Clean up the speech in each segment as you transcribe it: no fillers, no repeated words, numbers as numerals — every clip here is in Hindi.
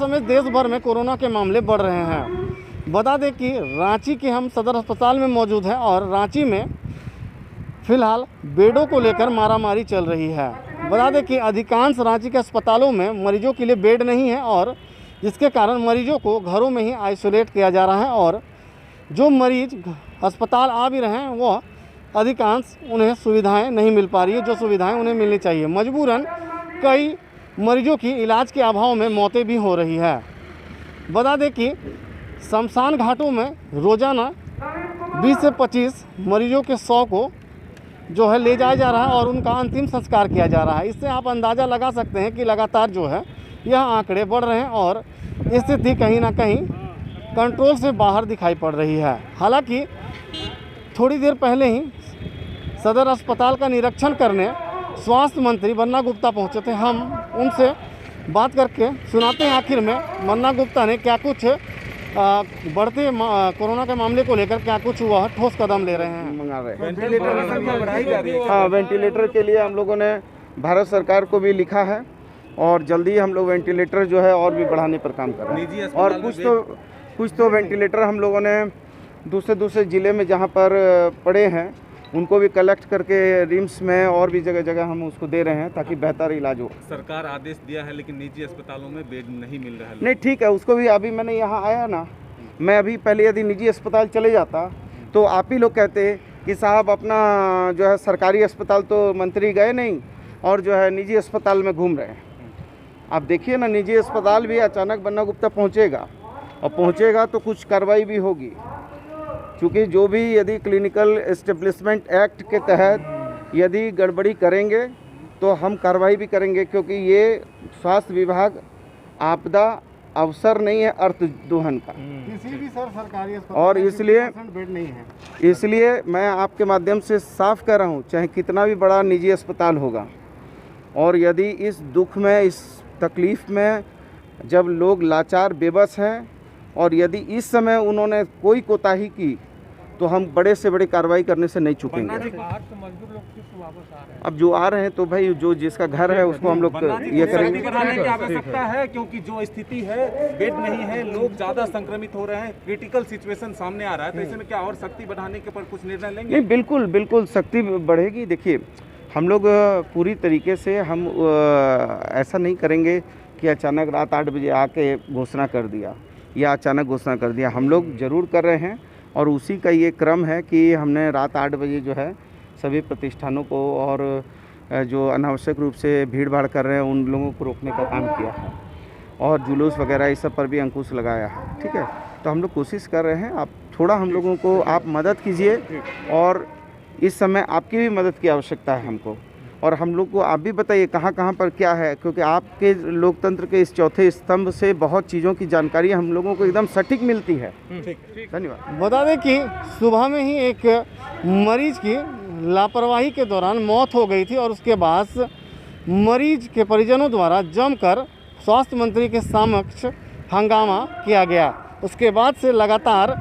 समेत देश भर में कोरोना के मामले बढ़ रहे हैं। बता दें कि रांची के हम सदर अस्पताल में मौजूद हैं और रांची में फिलहाल बेडों को लेकर मारामारी चल रही है। बता दें कि अधिकांश रांची के अस्पतालों में मरीजों के लिए बेड नहीं है और जिसके कारण मरीजों को घरों में ही आइसोलेट किया जा रहा है और जो मरीज अस्पताल आ भी रहे हैं वह अधिकांश उन्हें सुविधाएं नहीं मिल पा रही है जो सुविधाएं उन्हें मिलनी चाहिए। मजबूरन कई मरीजों की इलाज के अभाव में मौतें भी हो रही है। बता दें कि शमशान घाटों में रोज़ाना 20 से 25 मरीजों के 100 को जो है ले जाया जा रहा है और उनका अंतिम संस्कार किया जा रहा है। इससे आप अंदाज़ा लगा सकते हैं कि लगातार जो है यह आंकड़े बढ़ रहे हैं और स्थिति कहीं ना कहीं कंट्रोल से बाहर दिखाई पड़ रही है। हालांकि थोड़ी देर पहले ही सदर अस्पताल का निरीक्षण करने स्वास्थ्य मंत्री बन्ना गुप्ता पहुंचे थे। हम उनसे बात करके सुनाते हैं आखिर में बन्ना गुप्ता ने क्या कुछ बढ़ते कोरोना के मामले को लेकर क्या कुछ वह ठोस कदम ले रहे हैं। मंगा रहे हैं वेंटिलेटर की संख्या बढ़ाई जा रही है। हाँ, वेंटिलेटर के लिए हम लोगों ने भारत सरकार को भी लिखा है और जल्दी हम लोग वेंटिलेटर जो है और भी बढ़ाने पर काम कर रहे हैं। और कुछ तो वेंटिलेटर हम लोगों ने दूसरे ज़िले में जहाँ पर पड़े हैं उनको भी कलेक्ट करके रिम्स में और भी जगह जगह हम उसको दे रहे हैं ताकि बेहतर इलाज हो। सरकार आदेश दिया है लेकिन निजी अस्पतालों में बेड नहीं मिल रहा है। नहीं, ठीक है, उसको भी अभी मैंने यहाँ आया ना, मैं अभी पहले यदि निजी अस्पताल चले जाता तो आप ही लोग कहते कि साहब अपना जो है सरकारी अस्पताल तो मंत्री गए नहीं और जो है निजी अस्पताल में घूम रहे हैं। आप देखिए ना, निजी अस्पताल भी अचानक बन्ना गुप्ता पहुँचेगा और पहुँचेगा तो कुछ कार्रवाई भी होगी, क्योंकि जो भी यदि क्लिनिकल एस्टेब्लिशमेंट एक्ट के तहत यदि गड़बड़ी करेंगे तो हम कार्रवाई भी करेंगे, क्योंकि ये स्वास्थ्य विभाग आपदा अवसर नहीं है अर्थ दोहन का। किसी भी सरकारी अस्पताल और बेड नहीं है। इसलिए मैं आपके माध्यम से साफ कह रहा हूँ, चाहे कितना भी बड़ा निजी अस्पताल होगा और यदि इस दुख में, इस तकलीफ़ में जब लोग लाचार बेबस हैं और यदि इस समय उन्होंने कोई कोताही की तो हम बड़े से बड़े कार्रवाई करने से नहीं चुकेंगे। अब जो आ रहे हैं तो भाई जो जिसका घर है उसको हम लोग ये करेंगे। बढ़ाने की आवश्यकता है क्योंकि जो स्थिति है बेड नहीं है, लोग ज़्यादा संक्रमित हो रहे हैं, क्रिटिकल सिचुएशन सामने आ रहा है, तो ऐसे में क्या और सख्ती बढ़ाने के ऊपर कुछ निर्णय लेंगे? नहीं, बिल्कुल सख्ती बढ़ेगी। देखिए, हम लोग पूरी तरीके से हम ऐसा नहीं करेंगे कि अचानक रात 8 बजे आके घोषणा कर दिया या अचानक घोषणा कर दिया। हम लोग ज़रूर कर रहे हैं और उसी का ये क्रम है कि हमने रात 8 बजे जो है सभी प्रतिष्ठानों को और जो अनावश्यक रूप से भीड़ भाड़ कर रहे हैं उन लोगों को रोकने का काम किया है और जुलूस वगैरह इस सब पर भी अंकुश लगाया है। ठीक है, तो हम लोग कोशिश कर रहे हैं। आप थोड़ा हम लोगों को आप मदद कीजिए और इस समय आपकी भी मदद की आवश्यकता है हमको, और हम लोग को आप भी बताइए कहाँ पर क्या है, क्योंकि आपके लोकतंत्र के इस चौथे स्तंभ से बहुत चीज़ों की जानकारी हम लोगों को एकदम सटीक मिलती है। धन्यवाद। बता दें कि सुबह में ही एक मरीज की लापरवाही के दौरान मौत हो गई थी और उसके बाद मरीज के परिजनों द्वारा जमकर स्वास्थ्य मंत्री के समक्ष हंगामा किया गया। उसके बाद से लगातार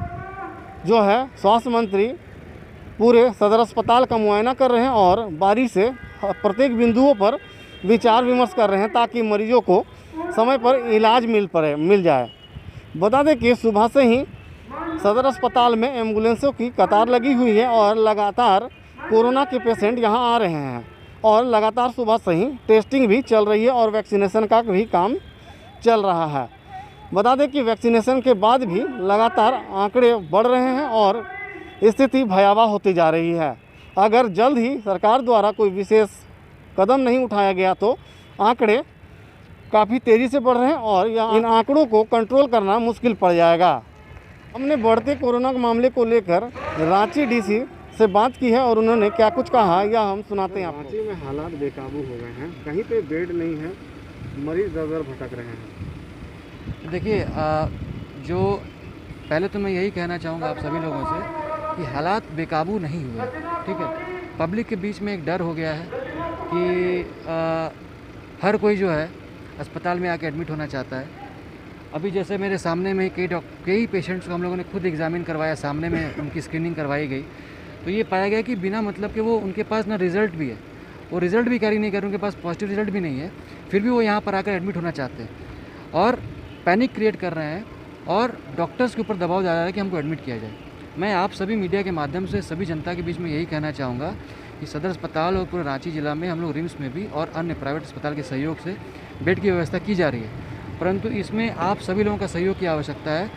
जो है स्वास्थ्य मंत्री पूरे सदर अस्पताल का मुआयना कर रहे हैं और बारी से प्रत्येक बिंदुओं पर विचार विमर्श कर रहे हैं ताकि मरीजों को समय पर इलाज मिल जाए। बता दें कि सुबह से ही सदर अस्पताल में एम्बुलेंसों की कतार लगी हुई है और लगातार कोरोना के पेशेंट यहां आ रहे हैं और लगातार सुबह से ही टेस्टिंग भी चल रही है और वैक्सीनेशन का भी काम चल रहा है। बता दें कि वैक्सीनेशन के बाद भी लगातार आंकड़े बढ़ रहे हैं और स्थिति भयावह होती जा रही है। अगर जल्द ही सरकार द्वारा कोई विशेष कदम नहीं उठाया गया तो आंकड़े काफ़ी तेज़ी से बढ़ रहे हैं और इन आंकड़ों को कंट्रोल करना मुश्किल पड़ जाएगा। हमने बढ़ते कोरोना के मामले को लेकर रांची डीसी से बात की है और उन्होंने क्या कुछ कहा या हम सुनाते हैं आपको। रांची में हालात बेकाबू हो गए हैं, कहीं पे बेड नहीं है, मरीज दर दर भटक रहे हैं। देखिए, जो पहले तो मैं यही कहना चाहूँगा आप सभी लोगों से कि हालात बेकाबू नहीं हुए, ठीक है। पब्लिक के बीच में एक डर हो गया है कि हर कोई जो है अस्पताल में आके एडमिट होना चाहता है। अभी जैसे मेरे सामने में कई पेशेंट्स को हम लोगों ने खुद एग्जामिन करवाया, सामने में उनकी स्क्रीनिंग करवाई गई, तो ये पाया गया कि बिना मतलब के वो उनके पास ना रिज़ल्ट भी है, वो रिज़ल्ट भी कैरी नहीं कर रहे, उनके पास पॉजिटिव रिज़ल्ट भी नहीं है, फिर भी वो यहाँ पर आकर एडमिट होना चाहते हैं। और पैनिक क्रिएट कर रहे हैं और डॉक्टर्स के ऊपर दबाव डाला है कि हमको एडमिट किया जाए। मैं आप सभी मीडिया के माध्यम से सभी जनता के बीच में यही कहना चाहूँगा कि सदर अस्पताल और पूरे रांची जिला में हम लोग रिम्स में भी और अन्य प्राइवेट अस्पताल के सहयोग से बेड की व्यवस्था की जा रही है, परंतु इसमें आप सभी लोगों का सहयोग की आवश्यकता है।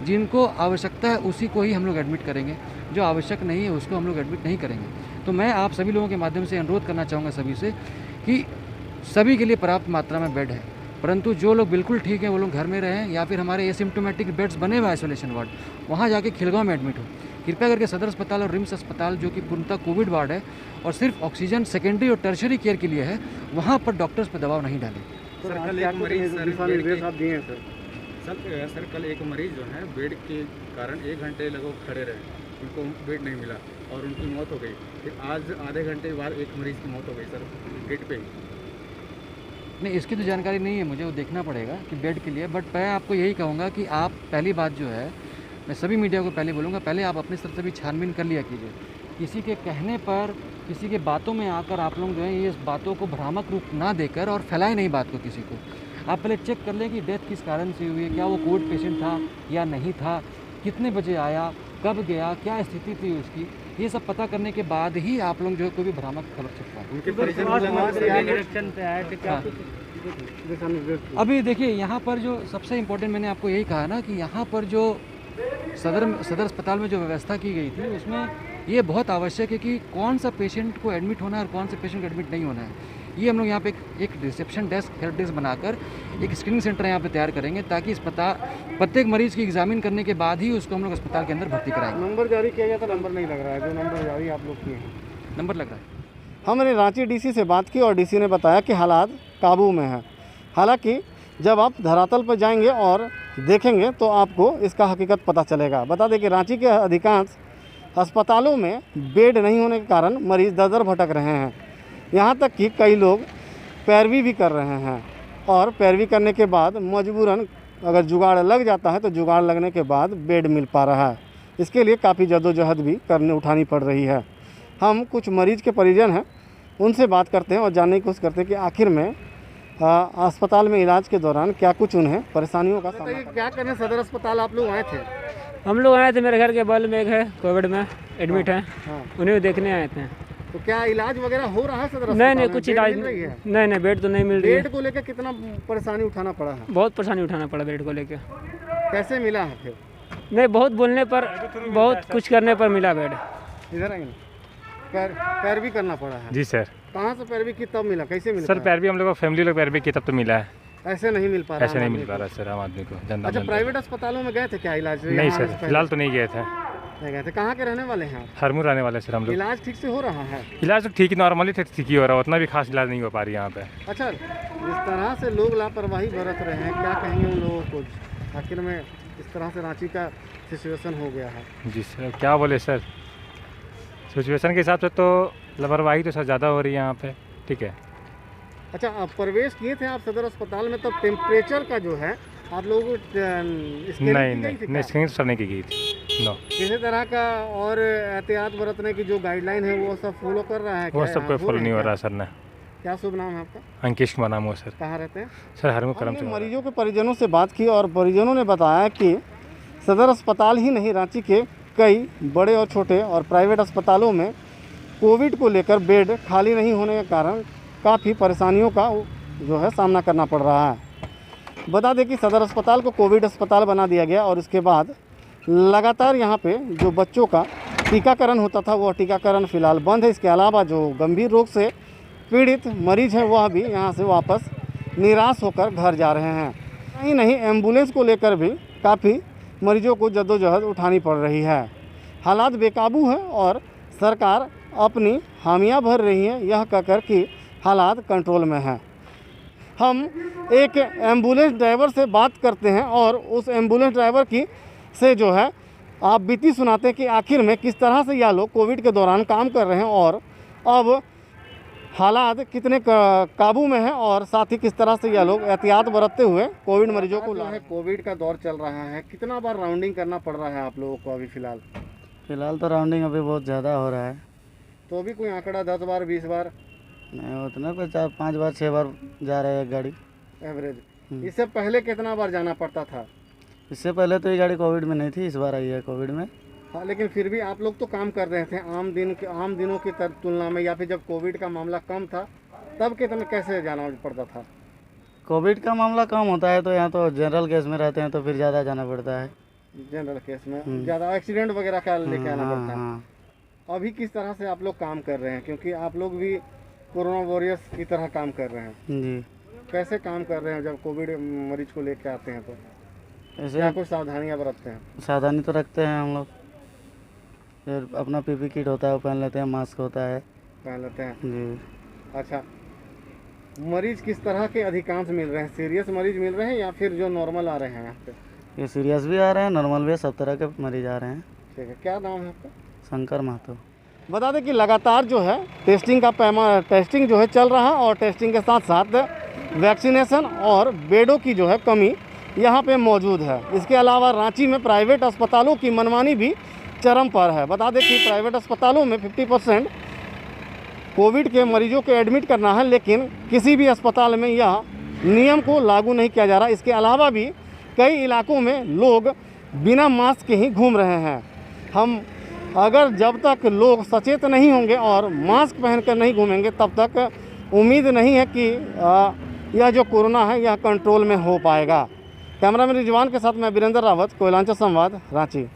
जिनको आवश्यकता है उसी को ही हम लोग एडमिट करेंगे, जो आवश्यक नहीं है उसको हम लोग एडमिट नहीं करेंगे। तो मैं आप सभी लोगों के माध्यम से अनुरोध करना चाहूँगा सभी से कि सभी के लिए पर्याप्त मात्रा में बेड है, परंतु जो लोग बिल्कुल ठीक हैं वो लोग घर में रहें या फिर हमारे एसिम्प्टोमेटिक बेड्स बने हुए आइसोलेशन वार्ड, वहाँ जाके खिलगांव में एडमिट हो। कृपया करके सदर अस्पताल और रिम्स अस्पताल जो कि पूर्णतः कोविड वार्ड है और सिर्फ ऑक्सीजन सेकेंडरी और टर्शरी केयर के लिए है, वहाँ पर डॉक्टर्स पर दबाव नहीं डालें। सर कल एक मरीज सर कल एक मरीज जो है बेड के कारण 1 घंटे लगभग खड़े रहे, उनको बेड नहीं मिला और उनकी मौत हो गई। फिर आज आधे घंटे बाद एक मरीज की मौत हो गई सर गेट पे ही। नहीं, इसकी तो जानकारी नहीं है मुझे, वो देखना पड़ेगा कि बेड के लिए। बट मैं आपको यही कहूँगा कि आप पहली बात जो है, मैं सभी मीडिया को पहले बोलूँगा, पहले आप अपनी तरफ से भी छानबीन कर लिया कीजिए। किसी के कहने पर, किसी के बातों में आकर आप लोग जो है ये बातों को भ्रामक रूप ना देकर और फैलाए नहीं बात को किसी को। आप पहले चेक कर लें कि डेथ किस कारण से हुई है, क्या वो कोविड पेशेंट था या नहीं था, कितने बजे आया, कब गया, क्या स्थिति थी उसकी, ये सब पता करने के बाद ही आप लोग जो है कोई भी भ्रामक खबर छपवाएं। अभी देखिए यहाँ पर जो सबसे इम्पोर्टेंट मैंने आपको यही कहा ना कि यहाँ पर जो सदर अस्पताल में जो व्यवस्था की गई थी उसमें ये बहुत आवश्यक है कि कौन सा पेशेंट को एडमिट होना है और कौन सा पेशेंट को एडमिट नहीं होना है। ये हम लोग यहाँ पे एक रिसेप्शन डेस्क, हेल्प डेस्क बनाकर एक स्क्रीनिंग सेंटर यहाँ पे तैयार करेंगे ताकि प्रत्येक मरीज की एग्जामिन करने के बाद ही उसको हम लोग अस्पताल के अंदर भर्ती कराएंगे। नंबर जारी किया गया था, नंबर नहीं लग रहा है, जो नंबर जारी आप लोग किए हैं नंबर लग रहा है। हमने रांची डीसी से बात की और डीसी ने बताया कि हालात काबू में है। हालांकि जब आप धरातल पर जाएंगे और देखेंगे तो आपको इसका हकीकत पता चलेगा। बता दें कि रांची के अधिकांश अस्पतालों में बेड नहीं होने के कारण मरीज दर भटक रहे हैं। यहाँ तक कि कई लोग पैरवी भी कर रहे हैं और पैरवी करने के बाद मजबूरन अगर जुगाड़ लग जाता है तो जुगाड़ लगने के बाद बेड मिल पा रहा है। इसके लिए काफ़ी जद्दोजहद भी उठानी पड़ रही है। हम कुछ मरीज के परिजन हैं, उनसे बात करते हैं और जानने की कोशिश करते हैं कि आखिर में अस्पताल में इलाज के दौरान क्या कुछ उन्हें परेशानियों का सामना क्या करने सदर अस्पताल आप लोग आए थे? हम लोग आए थे, मेरे घर के बगल में एक है कोविड में एडमिट है, हाँ। उन्हें देखने आए थे। तो क्या इलाज वगैरह हो रहा है सदर अस्पताल? नहीं, कुछ इलाज नहीं, बेड तो नहीं मिल रही है। बेड को लेकर कितना परेशानी उठाना पड़ा है? बहुत परेशानी उठाना पड़ा बेड को लेकर। कैसे मिला है फिर? नहीं, बहुत बोलने पर, बहुत कुछ करने पर मिला बेड। इधर आएंगे, पैरवी करना पड़ा है। जी सर। कहाँ से पैरवी की तब मिला, कैसे मिला? सर पैरवी हम लोग फैमिली लोग पैरवी की तब तो मिला है, ऐसे नहीं मिल पा रहा। ऐसे नहीं मिल पा रहा सर आम आदमी को। अच्छा, प्राइवेट अस्पतालों में गए थे क्या इलाज? नहीं सर, फिलहाल तो नहीं गए थे। नहीं गए थे। कहाँ के रहने वाले हैं? हरमूर आने वाले सर हम लोग। इलाज ठीक से हो रहा है? इलाज तो ठीक ही, नॉर्मली ठीक ही हो रहा है, उतना भी खास इलाज नहीं हो पा रही यहाँ पे। अच्छा, इस तरह से लोग लापरवाही बरत रहे हैं, क्या कहेंगे उन लोगों को? आखिर में इस तरह से रांची का सिचुएशन हो गया है। जी सर, क्या बोले सर, सिचुएशन के हिसाब से तो लापरवाही तो सर ज़्यादा हो रही है यहाँ पे। ठीक है। अच्छा, आप प्रवेश किए थे आप सदर अस्पताल में, तब टेम्परेचर का जो है आप लोग नहीं स्क्रीनिंग सर नहीं की गई थी। नो, किसी तरह का और एहतियात बरतने की जो गाइडलाइन है वो सब फॉलो कर रहा है? वो सब कोई फॉलो नहीं हो रहा सर ने। क्या शुभ नाम है आपका? अंकिश कुमार नाम हो सर। कहाँ रहते हैं सर? हरमूर करम से। मरीजों के परिजनों से बात की और परिजनों ने बताया कि सदर अस्पताल ही नहीं, रांची के कई बड़े और छोटे और प्राइवेट अस्पतालों में कोविड को लेकर बेड खाली नहीं होने के कारण काफ़ी परेशानियों का जो है सामना करना पड़ रहा है। बता दें कि सदर अस्पताल को कोविड अस्पताल बना दिया गया और इसके बाद लगातार यहाँ पे जो बच्चों का टीकाकरण होता था वो टीकाकरण फ़िलहाल बंद है। इसके अलावा जो गंभीर रोग से पीड़ित मरीज हैं वह भी यहाँ से वापस निराश होकर घर जा रहे हैं। कहीं नहीं, एम्बुलेंस को लेकर भी काफ़ी मरीजों को जद्दोजहद उठानी पड़ रही है। हालात बेकाबू हैं और सरकार अपनी हामियाँ भर रही है यह कहकर कि हालात कंट्रोल में हैं। हम एक एम्बुलेंस ड्राइवर से बात करते हैं और उस एम्बुलेंस ड्राइवर की से जो है आप बीती सुनाते हैं कि आखिर में किस तरह से यह लोग कोविड के दौरान काम कर रहे हैं और अब हालात कितने काबू में हैं और साथ ही किस तरह से यह लोग एहतियात बरतते हुए कोविड मरीजों को ला। कोविड का दौर चल रहा है, कितना बार राउंडिंग करना पड़ रहा है आप लोगों को अभी फ़िलहाल? तो राउंडिंग अभी बहुत ज़्यादा हो रहा है। तो अभी कोई आंकड़ा 10 बार 20 बार? नहीं, उतना कोई 4-5 बार 6 बार जा रहा है एक गाड़ी एवरेज। इससे पहले कितना बार जाना पड़ता था? इससे पहले तो ये गाड़ी कोविड में नहीं थी, इस बार आई है कोविड में। हाँ, लेकिन फिर भी आप लोग तो काम कर रहे थे आम दिनों की तुलना में, या फिर जब कोविड का मामला कम था तब कितना कैसे जाना पड़ता था? कोविड का मामला कम होता है तो यहाँ तो जनरल केस में रहते हैं तो फिर ज़्यादा जाना पड़ता है। जनरल केस में ज़्यादा एक्सीडेंट वगैरह का लेके आना हाँ, पड़ता है। हाँ। अभी किस तरह से आप लोग काम कर रहे हैं, क्योंकि आप लोग भी कोरोना वॉरियर्स की तरह काम कर रहे हैं? जी। कैसे काम कर रहे हैं जब कोविड मरीज को लेके आते हैं तो? ऐसे क्या कुछ सावधानियां बरतते हैं? सावधानी तो रखते हैं हम लोग, फिर अपना पीपी किट होता है वो पहन लेते हैं, मास्क होता है। पहन लेते हैं। जी। अच्छा, मरीज किस तरह के अधिकांश मिल रहे हैं? सीरियस मरीज मिल रहे हैं या फिर जो नॉर्मल आ रहे हैं यहाँ पे? ये सीरियस भी आ रहे हैं, नॉर्मल भी, सब तरह के मरीज आ रहे हैं। ठीक है, क्या नाम है आपका? शंकर महतो। बता दें कि लगातार जो है टेस्टिंग जो है चल रहा है, और टेस्टिंग के साथ साथ वैक्सीनेशन और बेडों की जो है कमी यहाँ पे मौजूद है। इसके अलावा रांची में प्राइवेट अस्पतालों की मनमानी भी चरम पर है। बता दें कि प्राइवेट अस्पतालों में 50% कोविड के मरीजों को एडमिट करना है, लेकिन किसी भी अस्पताल में यह नियम को लागू नहीं किया जा रहा। इसके अलावा भी कई इलाकों में लोग बिना मास्क के ही घूम रहे हैं। जब तक लोग सचेत नहीं होंगे और मास्क पहनकर नहीं घूमेंगे, तब तक उम्मीद नहीं है कि यह जो कोरोना है यह कंट्रोल में हो पाएगा। कैमरामैन रिजवान के साथ मैं वीरेंद्र रावत, कोयलांचल संवाद, रांची।